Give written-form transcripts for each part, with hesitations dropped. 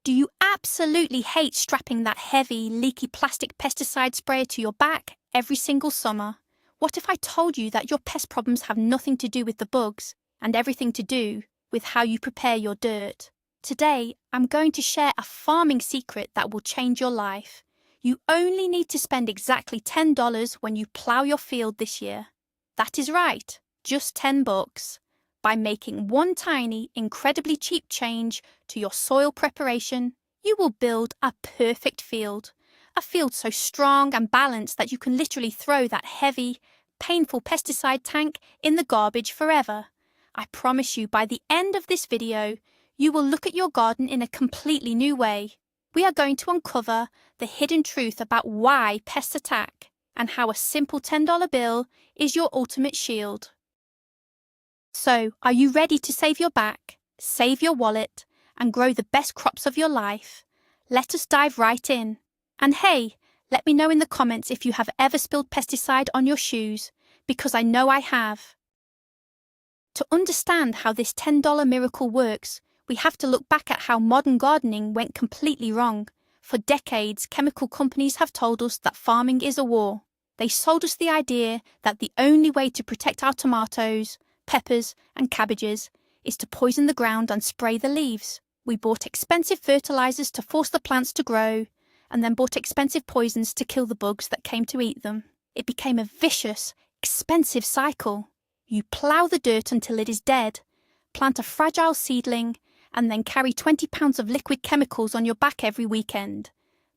Do you absolutely hate strapping that heavy, leaky plastic pesticide sprayer to your back every single summer? What if I told you that your pest problems have nothing to do with the bugs and everything to do with how you prepare your dirt? Today, I'm going to share a farming secret that will change your life. You only need to spend exactly $10 when you plow your field this year. That is right, just $10. By making one tiny, incredibly cheap change to your soil preparation, you will build a perfect field. A field so strong and balanced that you can literally throw that heavy, painful pesticide tank in the garbage forever. I promise you, by the end of this video, you will look at your garden in a completely new way. We are going to uncover the hidden truth about why pests attack and how a simple $10 bill is your ultimate shield. So, are you ready to save your back, save your wallet, and grow the best crops of your life? Let us dive right in. And hey, let me know in the comments if you have ever spilled pesticide on your shoes, because I know I have. To understand how this $10 miracle works, we have to look back at how modern gardening went completely wrong. For decades, chemical companies have told us that farming is a war. They sold us the idea that the only way to protect our tomatoes, peppers, and cabbages is to poison the ground and spray the leaves. We bought expensive fertilizers to force the plants to grow, and then bought expensive poisons to kill the bugs that came to eat them. It became a vicious, expensive cycle. You plow the dirt until it is dead, plant a fragile seedling, and then carry 20 pounds of liquid chemicals on your back every weekend.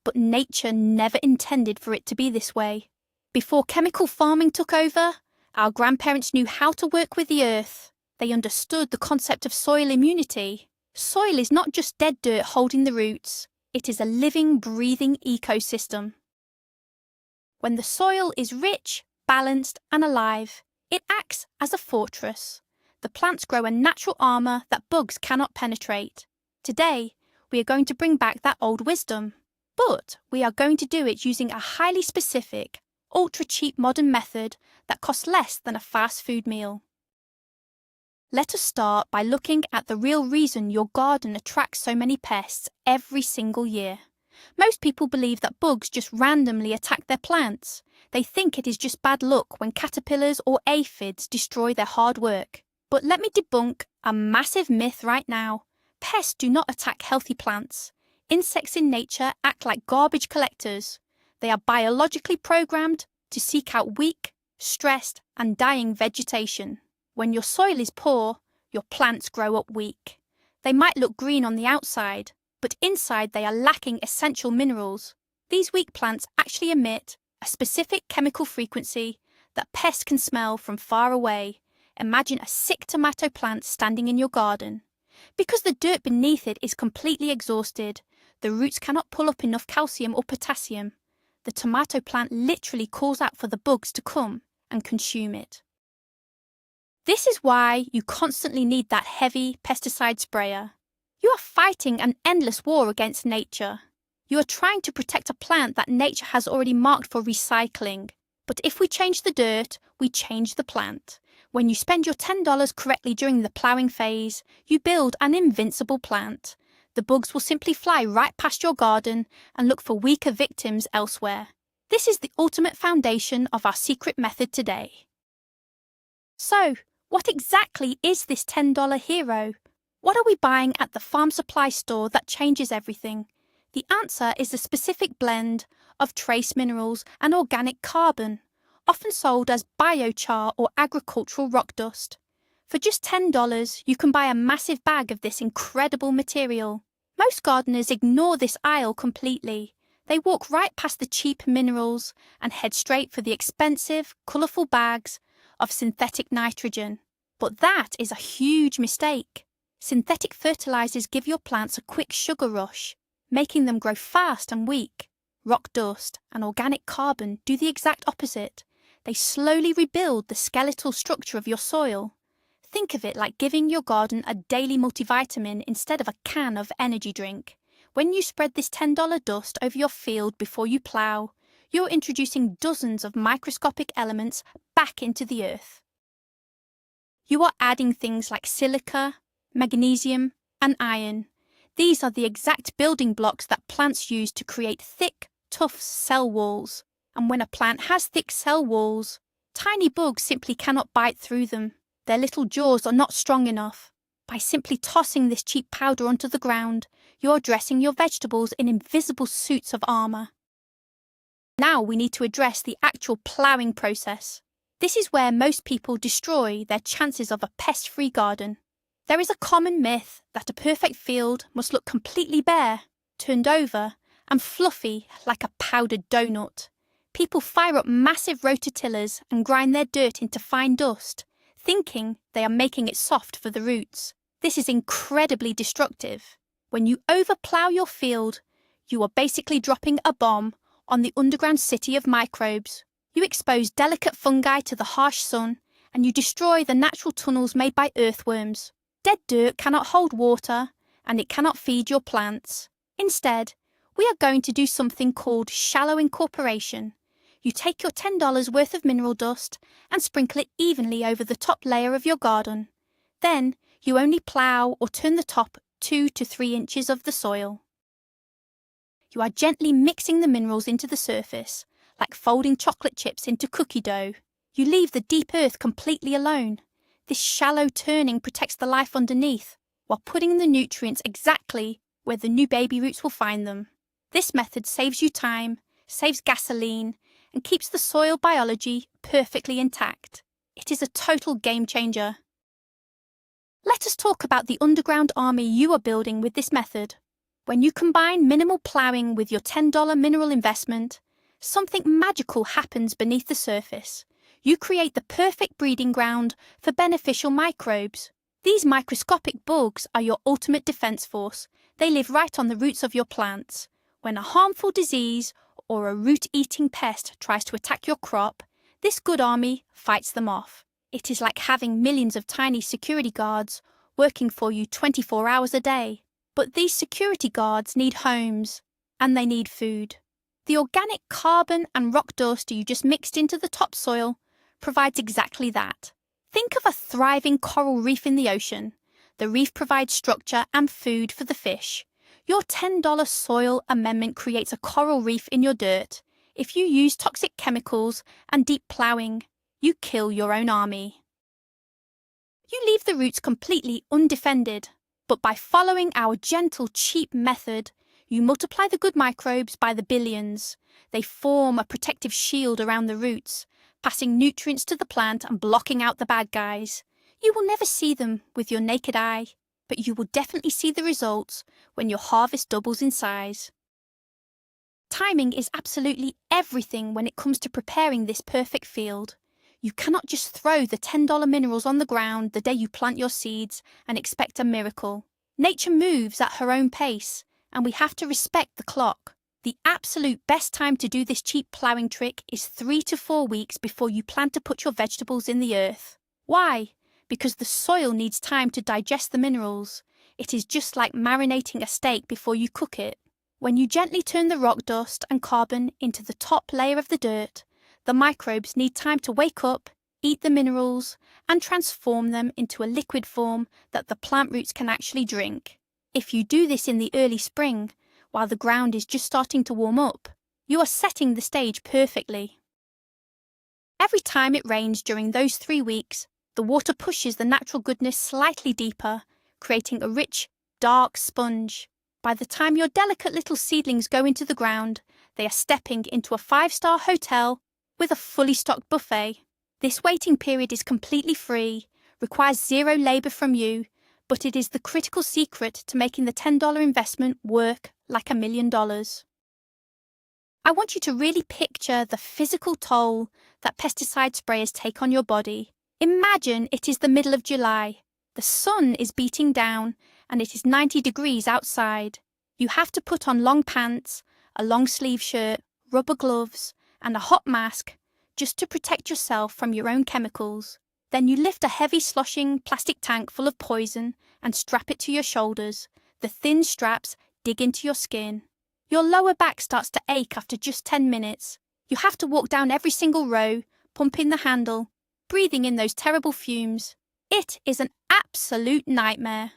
But nature never intended for it to be this way. Before chemical farming took over, our grandparents knew how to work with the earth. They understood the concept of soil immunity. Soil is not just dead dirt holding the roots. It is a living, breathing ecosystem. When the soil is rich, balanced, and alive, it acts as a fortress. The plants grow a natural armor that bugs cannot penetrate. Today, we are going to bring back that old wisdom. But we are going to do it using a highly specific, ultra-cheap modern method that costs less than a fast food meal. Let us start by looking at the real reason your garden attracts so many pests every single year. Most people believe that bugs just randomly attack their plants. They think it is just bad luck when caterpillars or aphids destroy their hard work. But let me debunk a massive myth right now. Pests do not attack healthy plants. Insects in nature act like garbage collectors. They are biologically programmed to seek out weak, stressed, and dying vegetation. When your soil is poor, your plants grow up weak. They might look green on the outside, but inside they are lacking essential minerals. These weak plants actually emit a specific chemical frequency that pests can smell from far away. Imagine a sick tomato plant standing in your garden. Because the dirt beneath it is completely exhausted, the roots cannot pull up enough calcium or potassium. The tomato plant literally calls out for the bugs to come and consume it. This is why you constantly need that heavy pesticide sprayer. You are fighting an endless war against nature. You are trying to protect a plant that nature has already marked for recycling. But if we change the dirt, we change the plant. When you spend your $10 correctly during the plowing phase, you build an invincible plant. The bugs will simply fly right past your garden and look for weaker victims elsewhere. This is the ultimate foundation of our secret method today. So, what exactly is this $10 hero? What are we buying at the farm supply store that changes everything? The answer is a specific blend of trace minerals and organic carbon, often sold as biochar or agricultural rock dust. For just $10, you can buy a massive bag of this incredible material. Most gardeners ignore this aisle completely. They walk right past the cheap minerals and head straight for the expensive, colourful bags of synthetic nitrogen. But that is a huge mistake. Synthetic fertilizers give your plants a quick sugar rush, making them grow fast and weak. Rock dust and organic carbon do the exact opposite. They slowly rebuild the skeletal structure of your soil. Think of it like giving your garden a daily multivitamin instead of a can of energy drink. When you spread this $10 dust over your field before you plow, you're introducing dozens of microscopic elements back into the earth. You are adding things like silica, magnesium, and iron. These are the exact building blocks that plants use to create thick, tough cell walls. And when a plant has thick cell walls, tiny bugs simply cannot bite through them. Their little jaws are not strong enough. By simply tossing this cheap powder onto the ground, you're dressing your vegetables in invisible suits of armour. Now we need to address the actual ploughing process. This is where most people destroy their chances of a pest-free garden. There is a common myth that a perfect field must look completely bare, turned over, and fluffy like a powdered donut. People fire up massive rototillers and grind their dirt into fine dust, thinking they are making it soft for the roots. This is incredibly destructive. When you overplough your field, you are basically dropping a bomb on the underground city of microbes. You expose delicate fungi to the harsh sun, and you destroy the natural tunnels made by earthworms. Dead dirt cannot hold water, and it cannot feed your plants. Instead, we are going to do something called shallow incorporation. You take your $10 worth of mineral dust and sprinkle it evenly over the top layer of your garden. Then, you only plough or turn the top 2 to 3 inches of the soil. You are gently mixing the minerals into the surface, like folding chocolate chips into cookie dough. You leave the deep earth completely alone. This shallow turning protects the life underneath, while putting the nutrients exactly where the new baby roots will find them. This method saves you time, saves gasoline, and keeps the soil biology perfectly intact. It is a total game changer. Let us talk about the underground army you are building with this method. When you combine minimal ploughing with your $10 mineral investment, something magical happens beneath the surface. You create the perfect breeding ground for beneficial microbes. These microscopic bugs are your ultimate defense force. They live right on the roots of your plants. When a harmful disease or a root-eating pest tries to attack your crop, this good army fights them off. It is like having millions of tiny security guards working for you 24 hours a day. But these security guards need homes, and they need food. The organic carbon and rock dust you just mixed into the topsoil provides exactly that. Think of a thriving coral reef in the ocean. The reef provides structure and food for the fish. Your $10 soil amendment creates a coral reef in your dirt. If you use toxic chemicals and deep ploughing, you kill your own army. You leave the roots completely undefended, but by following our gentle, cheap method, you multiply the good microbes by the billions. They form a protective shield around the roots, passing nutrients to the plant and blocking out the bad guys. You will never see them with your naked eye, but you will definitely see the results when your harvest doubles in size. Timing is absolutely everything when it comes to preparing this perfect field. You cannot just throw the $10 minerals on the ground the day you plant your seeds and expect a miracle. Nature moves at her own pace, and we have to respect the clock. The absolute best time to do this cheap ploughing trick is 3 to 4 weeks before you plan to put your vegetables in the earth. Why? Because the soil needs time to digest the minerals. It is just like marinating a steak before you cook it. When you gently turn the rock dust and carbon into the top layer of the dirt, the microbes need time to wake up, eat the minerals, and transform them into a liquid form that the plant roots can actually drink. If you do this in the early spring, while the ground is just starting to warm up, you are setting the stage perfectly. Every time it rains during those 3 weeks, the water pushes the natural goodness slightly deeper, creating a rich, dark sponge. By the time your delicate little seedlings go into the ground, they are stepping into a 5-star hotel with a fully stocked buffet. This waiting period is completely free, requires zero labour from you, but it is the critical secret to making the $10 investment work like $1 million. I want you to really picture the physical toll that pesticide sprayers take on your body. Imagine it is the middle of July. The sun is beating down and it is 90 degrees outside. You have to put on long pants, a long sleeve shirt, rubber gloves, and a hot mask just to protect yourself from your own chemicals. Then you lift a heavy sloshing plastic tank full of poison and strap it to your shoulders. The thin straps dig into your skin. Your lower back starts to ache after just 10 minutes. You have to walk down every single row, pumping the handle, breathing in those terrible fumes. It is an absolute nightmare.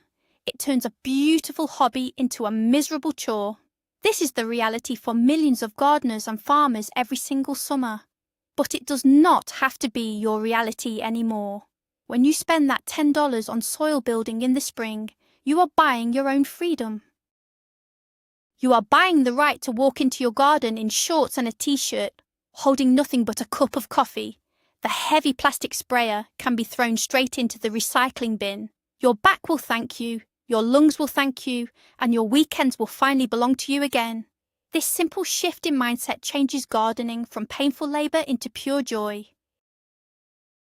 It turns a beautiful hobby into a miserable chore. This is the reality for millions of gardeners and farmers every single summer. But it does not have to be your reality anymore. When you spend that $10 on soil building in the spring, you are buying your own freedom. You are buying the right to walk into your garden in shorts and a t-shirt, holding nothing but a cup of coffee. The heavy plastic sprayer can be thrown straight into the recycling bin. Your back will thank you, your lungs will thank you, and your weekends will finally belong to you again. This simple shift in mindset changes gardening from painful labour into pure joy.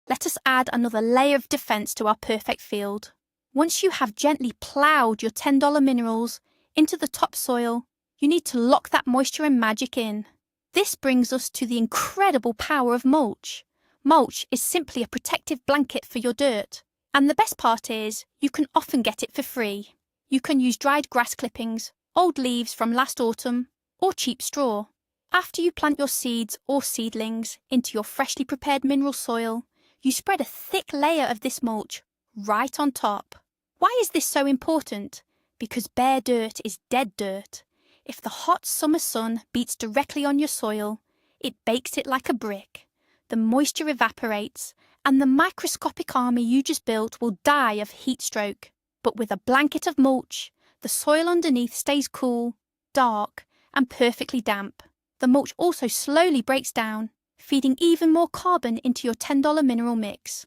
Let us add another layer of defence to our perfect field. Once you have gently ploughed your $10 minerals into the topsoil, you need to lock that moisture and magic in. This brings us to the incredible power of mulch. Mulch is simply a protective blanket for your dirt. And the best part is, you can often get it for free. You can use dried grass clippings, old leaves from last autumn, or cheap straw. After you plant your seeds or seedlings into your freshly prepared mineral soil, you spread a thick layer of this mulch right on top. Why is this so important? Because bare dirt is dead dirt. If the hot summer sun beats directly on your soil, it bakes it like a brick. The moisture evaporates, and the microscopic army you just built will die of heat stroke. But with a blanket of mulch, the soil underneath stays cool, dark, and perfectly damp. The mulch also slowly breaks down, feeding even more carbon into your $10 mineral mix.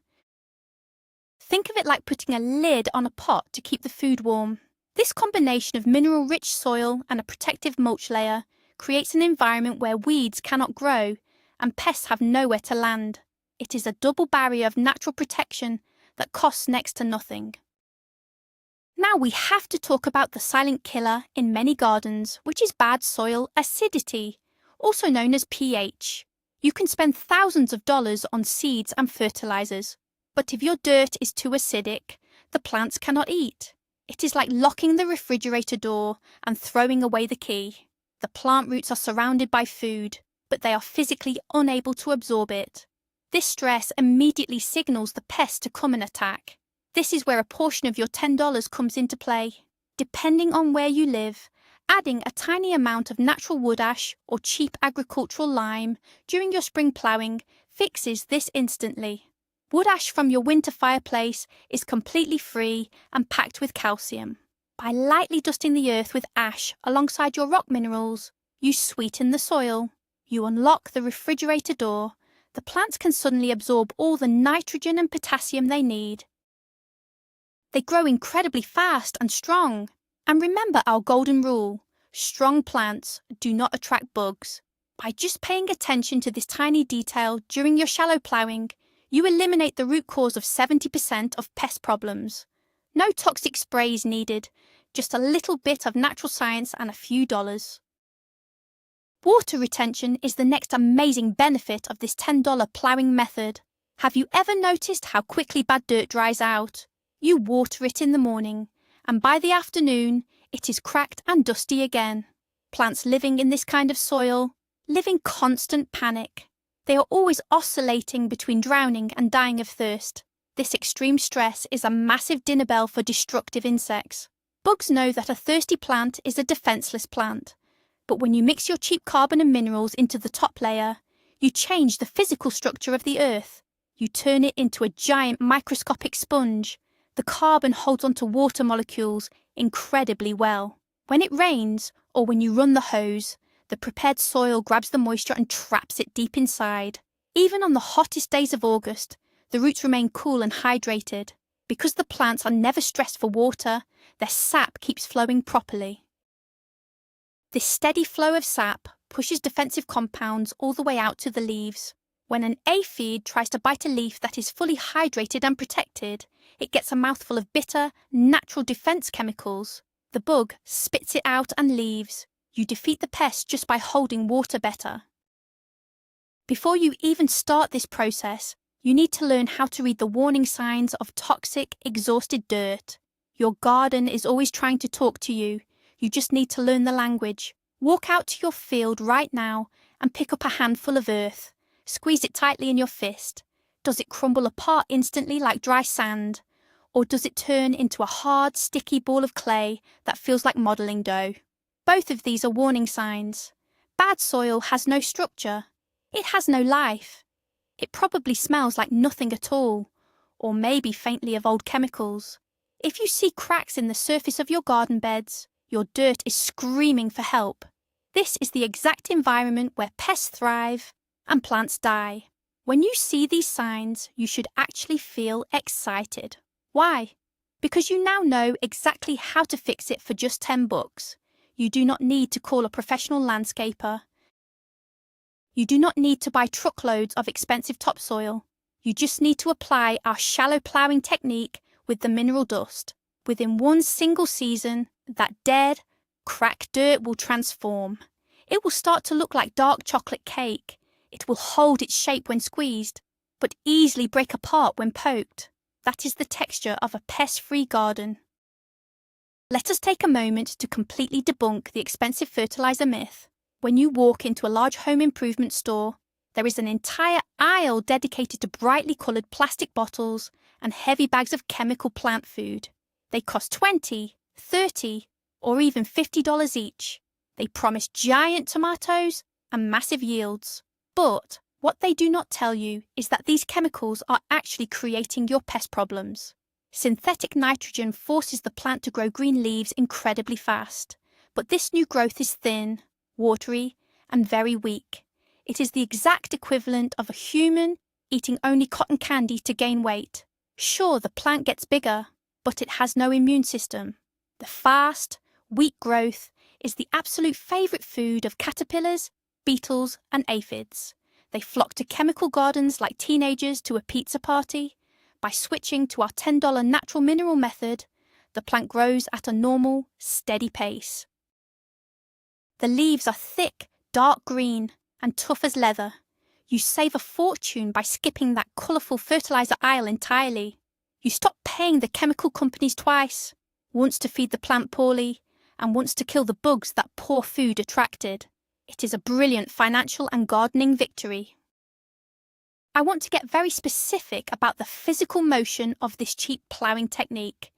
Think of it like putting a lid on a pot to keep the food warm. This combination of mineral-rich soil and a protective mulch layer creates an environment where weeds cannot grow and pests have nowhere to land. It is a double barrier of natural protection that costs next to nothing. Now we have to talk about the silent killer in many gardens, which is bad soil acidity, also known as pH. You can spend thousands of dollars on seeds and fertilizers, but if your dirt is too acidic, the plants cannot eat. It is like locking the refrigerator door and throwing away the key. The plant roots are surrounded by food, but they are physically unable to absorb it. This stress immediately signals the pest to come and attack. This is where a portion of your $10 comes into play. Depending on where you live, adding a tiny amount of natural wood ash or cheap agricultural lime during your spring ploughing fixes this instantly. Wood ash from your winter fireplace is completely free and packed with calcium. By lightly dusting the earth with ash alongside your rock minerals, you sweeten the soil. You unlock the refrigerator door. The plants can suddenly absorb all the nitrogen and potassium they need. They grow incredibly fast and strong. And remember our golden rule: strong plants do not attract bugs. By just paying attention to this tiny detail during your shallow ploughing, you eliminate the root cause of 70% of pest problems. No toxic sprays needed, just a little bit of natural science and a few dollars. Water retention is the next amazing benefit of this $10 ploughing method. Have you ever noticed how quickly bad dirt dries out? You water it in the morning, and by the afternoon, it is cracked and dusty again. Plants living in this kind of soil live in constant panic. They are always oscillating between drowning and dying of thirst. This extreme stress is a massive dinner bell for destructive insects. Bugs know that a thirsty plant is a defenseless plant. But when you mix your cheap carbon and minerals into the top layer, you change the physical structure of the earth. You turn it into a giant microscopic sponge. The carbon holds onto water molecules incredibly well. When it rains, or when you run the hose, the prepared soil grabs the moisture and traps it deep inside. Even on the hottest days of August, the roots remain cool and hydrated. Because the plants are never stressed for water, their sap keeps flowing properly. This steady flow of sap pushes defensive compounds all the way out to the leaves. When an aphid tries to bite a leaf that is fully hydrated and protected, it gets a mouthful of bitter, natural defense chemicals. The bug spits it out and leaves. You defeat the pest just by holding water better. Before you even start this process, you need to learn how to read the warning signs of toxic, exhausted dirt. Your garden is always trying to talk to you. You just need to learn the language. Walk out to your field right now and pick up a handful of earth. Squeeze it tightly in your fist. Does it crumble apart instantly like dry sand? or does it turn into a hard, sticky ball of clay that feels like modelling dough? Both of these are warning signs. Bad soil has no structure. It has no life. It probably smells like nothing at all, or maybe faintly of old chemicals. If you see cracks in the surface of your garden beds, your dirt is screaming for help. This is the exact environment where pests thrive and plants die. When you see these signs, you should actually feel excited. Why? Because you now know exactly how to fix it for just $10. You do not need to call a professional landscaper. You do not need to buy truckloads of expensive topsoil. You just need to apply our shallow ploughing technique with the mineral dust. Within one single season, that dead, cracked dirt will transform. It will start to look like dark chocolate cake. It will hold its shape when squeezed, but easily break apart when poked. That is the texture of a pest-free garden. Let us take a moment to completely debunk the expensive fertilizer myth. When you walk into a large home improvement store, there is an entire aisle dedicated to brightly coloured plastic bottles and heavy bags of chemical plant food. They cost $20, $30, or even $50 each. They promise giant tomatoes and massive yields. But what they do not tell you is that these chemicals are actually creating your pest problems. Synthetic nitrogen forces the plant to grow green leaves incredibly fast, but this new growth is thin, watery, and very weak. It is the exact equivalent of a human eating only cotton candy to gain weight. Sure, the plant gets bigger, but it has no immune system. The fast, weak growth is the absolute favourite food of caterpillars, beetles, and aphids. They flock to chemical gardens like teenagers to a pizza party. By switching to our $10 natural mineral method, the plant grows at a normal, steady pace. The leaves are thick, dark green, and tough as leather. You save a fortune by skipping that colourful fertiliser aisle entirely. You stop paying the chemical companies twice, once to feed the plant poorly, and once to kill the bugs that poor food attracted. It is a brilliant financial and gardening victory. I want to get very specific about the physical motion of this cheap ploughing technique.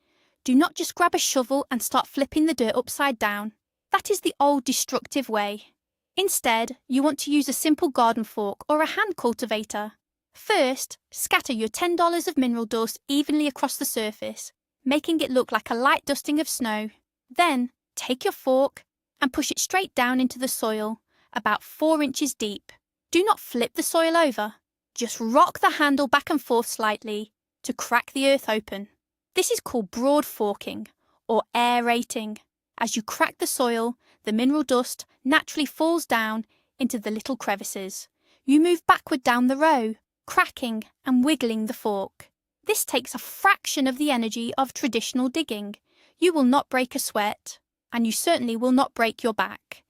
Do not just grab a shovel and start flipping the dirt upside down. That is the old destructive way. Instead, you want to use a simple garden fork or a hand cultivator. First, scatter your $10 of mineral dust evenly across the surface, making it look like a light dusting of snow. Then, take your fork and push it straight down into the soil, about 4 inches deep. Do not flip the soil over. Just rock the handle back and forth slightly to crack the earth open. This is called broad forking or aerating. As you crack the soil, the mineral dust naturally falls down into the little crevices. You move backward down the row, cracking and wiggling the fork. This takes a fraction of the energy of traditional digging. You will not break a sweat, and you certainly will not break your back.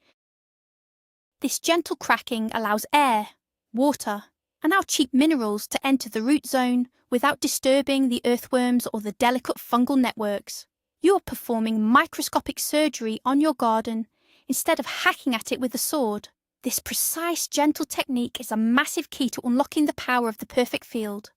This gentle cracking allows air, water, and our cheap minerals to enter the root zone without disturbing the earthworms or the delicate fungal networks. You are performing microscopic surgery on your garden instead of hacking at it with a sword. This precise, gentle technique is a massive key to unlocking the power of the perfect field.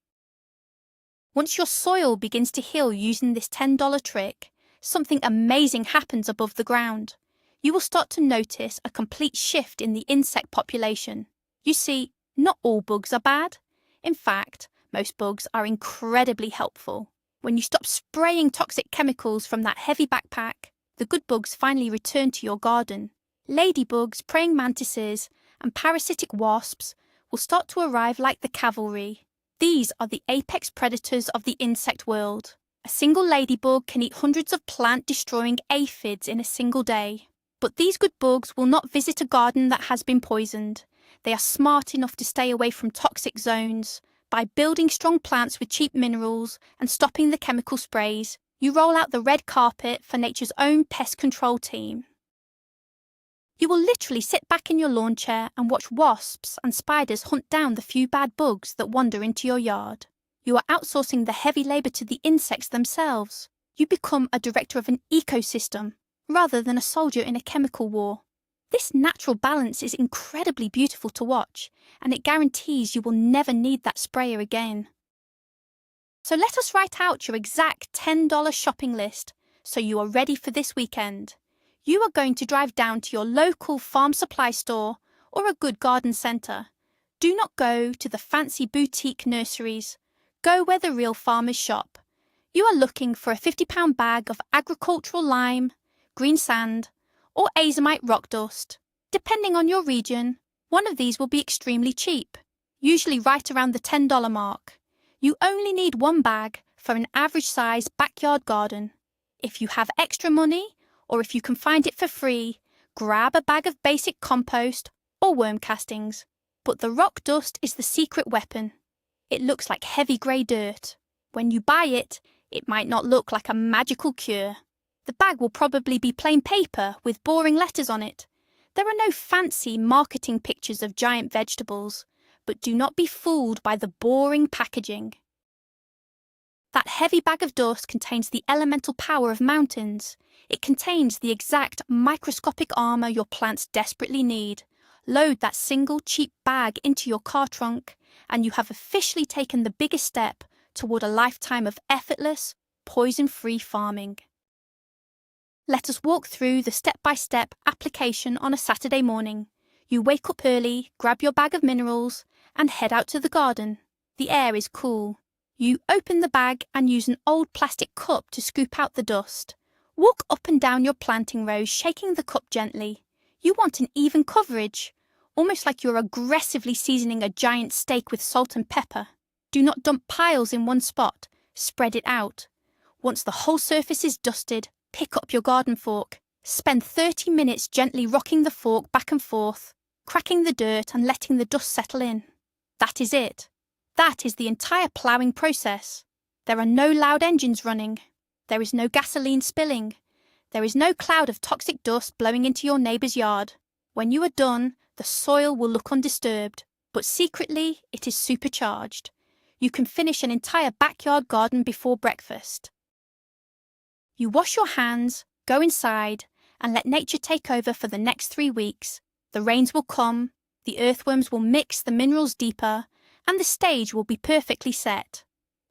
Once your soil begins to heal using this $10 trick, something amazing happens above the ground. You will start to notice a complete shift in the insect population. You see, not all bugs are bad. In fact, most bugs are incredibly helpful. When you stop spraying toxic chemicals from that heavy backpack, the good bugs finally return to your garden. Ladybugs, praying mantises, and parasitic wasps will start to arrive like the cavalry. These are the apex predators of the insect world. A single ladybug can eat hundreds of plant-destroying aphids in a single day. But these good bugs will not visit a garden that has been poisoned. They are smart enough to stay away from toxic zones. By building strong plants with cheap minerals and stopping the chemical sprays, you roll out the red carpet for nature's own pest control team. You will literally sit back in your lawn chair and watch wasps and spiders hunt down the few bad bugs that wander into your yard. You are outsourcing the heavy labour to the insects themselves. You become a director of an ecosystem, rather than a soldier in a chemical war. This natural balance is incredibly beautiful to watch, and it guarantees you will never need that sprayer again. So let us write out your exact $10 shopping list so you are ready for this weekend. You are going to drive down to your local farm supply store or a good garden centre. Do not go to the fancy boutique nurseries. Go where the real farmers shop. You are looking for a £50 bag of agricultural lime, green sand, or azomite rock dust. Depending on your region, one of these will be extremely cheap, usually right around the $10 mark. You only need one bag for an average-sized backyard garden. If you have extra money, or if you can find it for free, grab a bag of basic compost or worm castings. But the rock dust is the secret weapon. It looks like heavy grey dirt. When you buy it, it might not look like a magical cure. The bag will probably be plain paper with boring letters on it. There are no fancy marketing pictures of giant vegetables, but do not be fooled by the boring packaging. That heavy bag of dust contains the elemental power of mountains. It contains the exact microscopic armour your plants desperately need. Load that single cheap bag into your car trunk, and you have officially taken the biggest step toward a lifetime of effortless, poison-free farming. Let us walk through the step-by-step application on a Saturday morning. You wake up early, grab your bag of minerals, and head out to the garden. The air is cool. You open the bag and use an old plastic cup to scoop out the dust. Walk up and down your planting rows, shaking the cup gently. You want an even coverage, almost like you're aggressively seasoning a giant steak with salt and pepper. Do not dump piles in one spot, spread it out. Once the whole surface is dusted, pick up your garden fork. Spend 30 minutes gently rocking the fork back and forth, cracking the dirt and letting the dust settle in. That is it. That is the entire ploughing process. There are no loud engines running. There is no gasoline spilling. There is no cloud of toxic dust blowing into your neighbour's yard. When you are done, the soil will look undisturbed, but secretly it is supercharged. You can finish an entire backyard garden before breakfast. You wash your hands, go inside, and let nature take over for the next 3 weeks. The rains will come, the earthworms will mix the minerals deeper, and the stage will be perfectly set.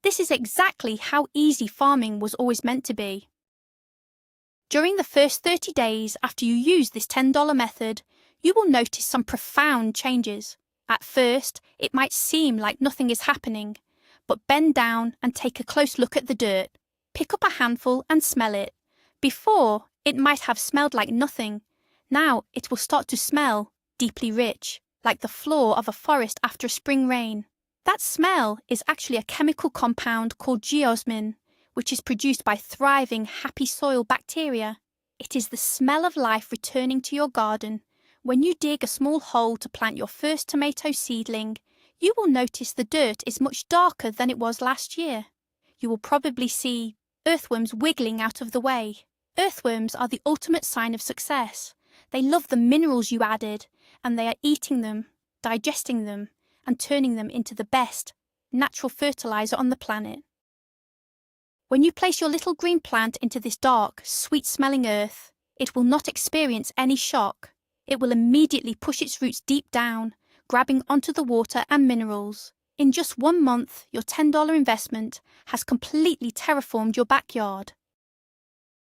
This is exactly how easy farming was always meant to be. During the first 30 days after you use this $10 method, you will notice some profound changes. At first, it might seem like nothing is happening, but bend down and take a close look at the dirt. Pick up a handful and smell it. Before, it might have smelled like nothing. Now it will start to smell deeply rich, like the floor of a forest after a spring rain. That smell is actually a chemical compound called geosmin, which is produced by thriving, happy soil bacteria. It is the smell of life returning to your garden. When you dig a small hole to plant your first tomato seedling, you will notice the dirt is much darker than it was last year. You will probably see earthworms wiggling out of the way. Earthworms are the ultimate sign of success. They love the minerals you added, and they are eating them, digesting them, and turning them into the best natural fertilizer on the planet. When you place your little green plant into this dark, sweet-smelling earth, it will not experience any shock. It will immediately push its roots deep down, grabbing onto the water and minerals. In just 1 month, your $10 investment has completely terraformed your backyard.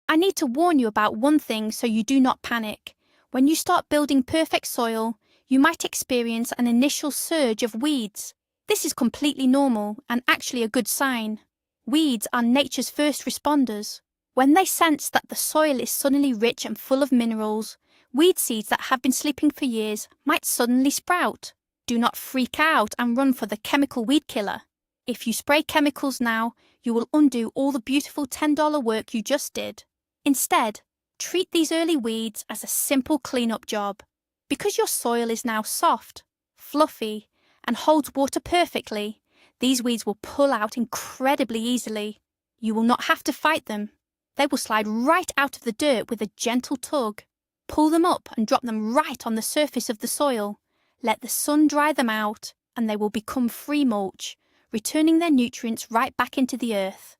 I need to warn you about one thing so you do not panic. When you start building perfect soil, you might experience an initial surge of weeds. This is completely normal and actually a good sign. Weeds are nature's first responders. When they sense that the soil is suddenly rich and full of minerals, weed seeds that have been sleeping for years might suddenly sprout. Do not freak out and run for the chemical weed killer. If you spray chemicals now, you will undo all the beautiful $10 work you just did. Instead, treat these early weeds as a simple cleanup job. Because your soil is now soft, fluffy, and holds water perfectly, these weeds will pull out incredibly easily. You will not have to fight them. They will slide right out of the dirt with a gentle tug. Pull them up and drop them right on the surface of the soil. Let the sun dry them out, and they will become free mulch, returning their nutrients right back into the earth.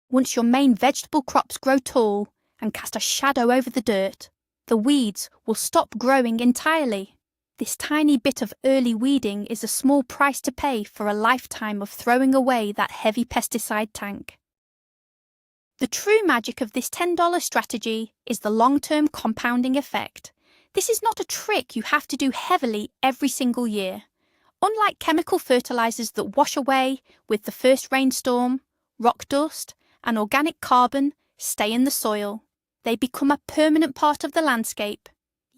Once your main vegetable crops grow tall and cast a shadow over the dirt, the weeds will stop growing entirely. This tiny bit of early weeding is a small price to pay for a lifetime of throwing away that heavy pesticide tank. The true magic of this $10 strategy is the long-term compounding effect. This is not a trick you have to do heavily every single year. Unlike chemical fertilizers that wash away with the first rainstorm, rock dust and organic carbon stay in the soil. They become a permanent part of the landscape.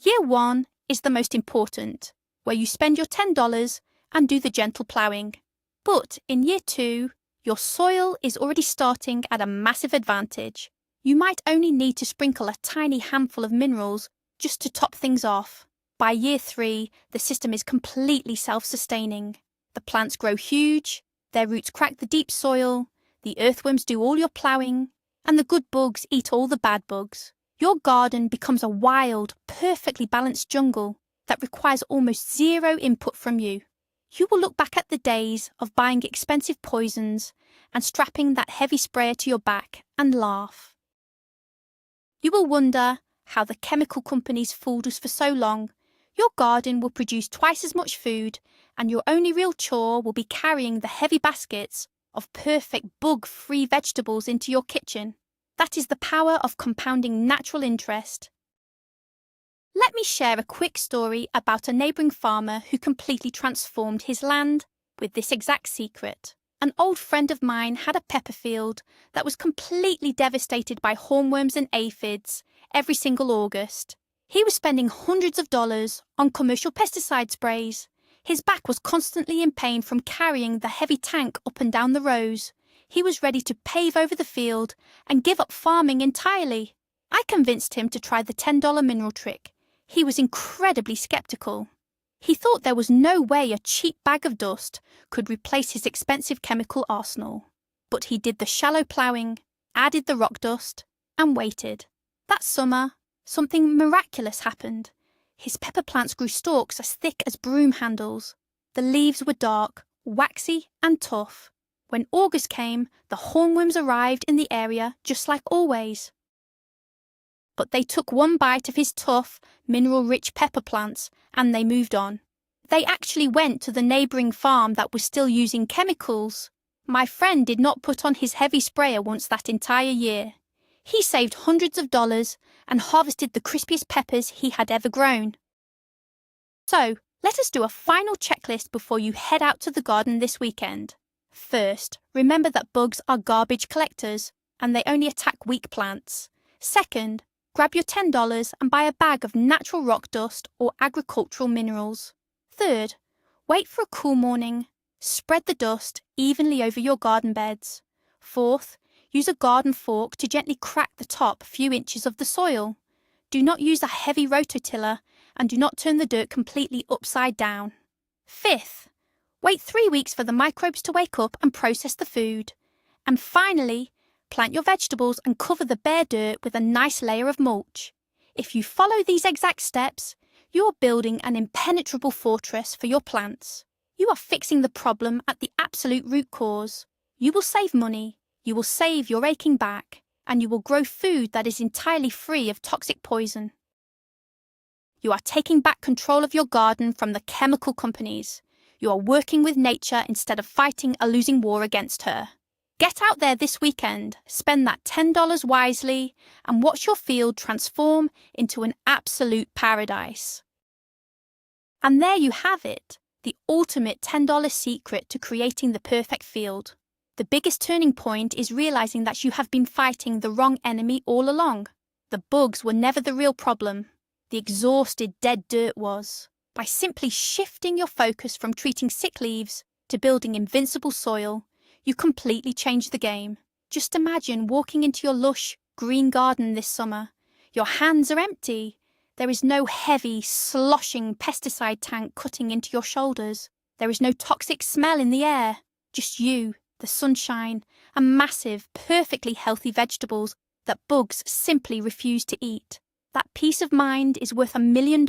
Year 1 is the most important, where you spend your $10 and do the gentle plowing. But in year 2, your soil is already starting at a massive advantage. You might only need to sprinkle a tiny handful of minerals just to top things off. By year 3, the system is completely self-sustaining. The plants grow huge, their roots crack the deep soil, the earthworms do all your plowing, and the good bugs eat all the bad bugs. Your garden becomes a wild, perfectly balanced jungle that requires almost zero input from you. You will look back at the days of buying expensive poisons and strapping that heavy sprayer to your back and laugh. You will wonder how the chemical companies fooled us for so long. Your garden will produce twice as much food, and your only real chore will be carrying the heavy baskets of perfect bug-free vegetables into your kitchen. That is the power of compounding natural interest. Let me share a quick story about a neighbouring farmer who completely transformed his land with this exact secret. An old friend of mine had a pepper field that was completely devastated by hornworms and aphids every single August. He was spending hundreds of dollars on commercial pesticide sprays. His back was constantly in pain from carrying the heavy tank up and down the rows. He was ready to pave over the field and give up farming entirely. I convinced him to try the $10 mineral trick. He was incredibly skeptical. He thought there was no way a cheap bag of dust could replace his expensive chemical arsenal. But he did the shallow ploughing, added the rock dust, and waited. That summer, something miraculous happened. His pepper plants grew stalks as thick as broom handles. The leaves were dark, waxy, and tough. When August came, the hornworms arrived in the area just like always. But they took one bite of his tough, mineral-rich pepper plants and they moved on. They actually went to the neighbouring farm that was still using chemicals. My friend did not put on his heavy sprayer once that entire year. He saved hundreds of dollars and harvested the crispiest peppers he had ever grown. So, let us do a final checklist before you head out to the garden this weekend. First, remember that bugs are garbage collectors and they only attack weak plants. Second, grab your $10 and buy a bag of natural rock dust or agricultural minerals. Third, wait for a cool morning. Spread the dust evenly over your garden beds. Fourth, use a garden fork to gently crack the top few inches of the soil. Do not use a heavy rototiller and do not turn the dirt completely upside down. Fifth, wait 3 weeks for the microbes to wake up and process the food. And finally, plant your vegetables and cover the bare dirt with a nice layer of mulch. If you follow these exact steps, you are building an impenetrable fortress for your plants. You are fixing the problem at the absolute root cause. You will save money, you will save your aching back, and you will grow food that is entirely free of toxic poison. You are taking back control of your garden from the chemical companies. You are working with nature instead of fighting a losing war against her. Get out there this weekend, spend that $10 wisely, and watch your field transform into an absolute paradise. And there you have it, the ultimate $10 secret to creating the perfect field. The biggest turning point is realizing that you have been fighting the wrong enemy all along. The bugs were never the real problem. The exhausted, dead dirt was. By simply shifting your focus from treating sick leaves to building invincible soil, you completely changed the game. Just imagine walking into your lush, green garden this summer. Your hands are empty. There is no heavy, sloshing pesticide tank cutting into your shoulders. There is no toxic smell in the air. Just you, the sunshine, and massive, perfectly healthy vegetables that bugs simply refuse to eat. That peace of mind is worth $1 million,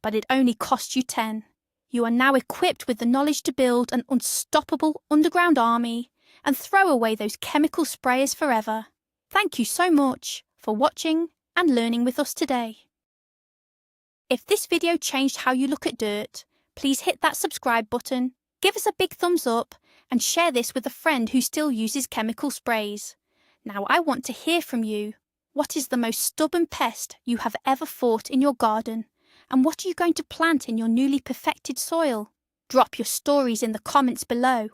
but it only cost you 10. You are now equipped with the knowledge to build an unstoppable underground army and throw away those chemical sprayers forever. Thank you so much for watching and learning with us today. If this video changed how you look at dirt, please hit that subscribe button, give us a big thumbs up, and share this with a friend who still uses chemical sprays. Now I want to hear from you. What is the most stubborn pest you have ever fought in your garden? And what are you going to plant in your newly perfected soil? Drop your stories in the comments below.